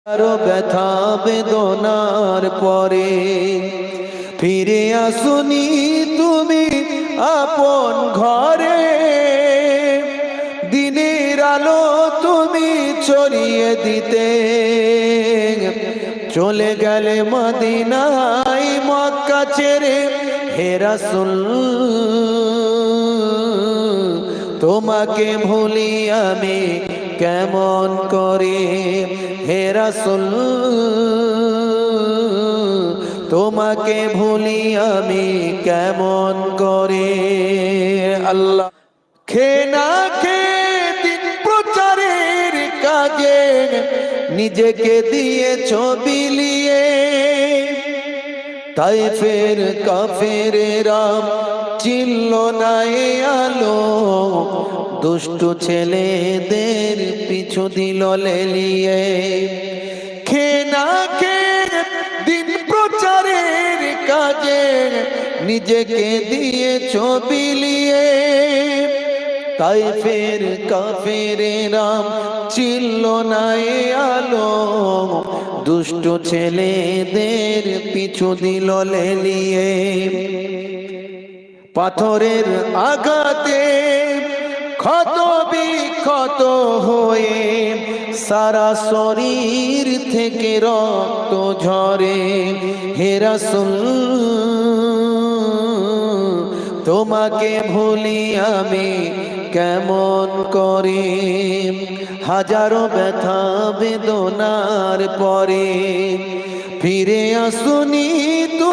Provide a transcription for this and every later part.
আরো ব্যথা বেদনার পরে ফিরে আসুনি তুমি আপন ঘরে। দিনের আলো তুমি ছড়িয়ে দিতে চলে গেলে মদিনায় মক্কা ছেড়ে। হে রাসূল তোমাকে ভুলি আমি কেমন করে। হে রাসূল তোমাকে ভুলি আমি কেমন করে। আল্লাহ খে না খে দিন প্রচারের কাজে নিজেকে দিয়েছ বিলিয়ে। তাইফের কাফেরেরা চিনল না এ আলো, দুষ্টু ছেলেদের পিছু দিল লেলিয়ে। খে না খে দিন প্রচারের কাজে নিজেকে দিয়েছ বিলিয়ে। তাইফের কাফেরেরা চিনল না এ আলো, দুষ্টু ছেলেদের পিছু দিল লেলিয়ে। পাথরের আঘাতে ক্ষত বিক্ষত হয়ে সারা শরীর থেকে রক্ত ঝরে। হে রাসূল তোমাকে ভুলি আমি কেমন করে। হাজারো ব্যথা বেদনার পরে ফিরে আসুনি তো।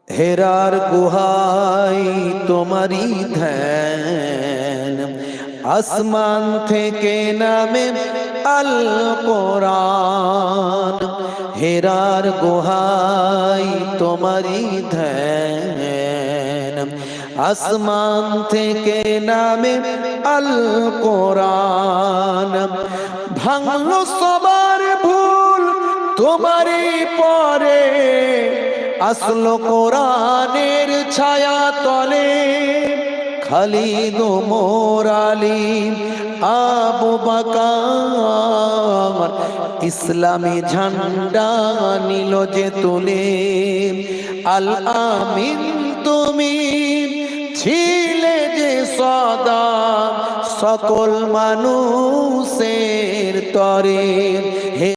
হেরার গুহায় তোমারি ধ্যান, আসমান থেকে নামে আল কোরআন। হেরার গুহায় তোমারি ধ্যান, আসমান থেকে নামে আল কোরআন। ভাঙলো সবার ভুল তোমারই পরে, আসলো কোরআনের ছায়া তলে। খালিদ ওমর আলী আবু বকর ইসলামী ঝান্ডা নিল যে তুলে। আল আমিন তুমি ছিলে যে সদা সকল মানুষের তরে।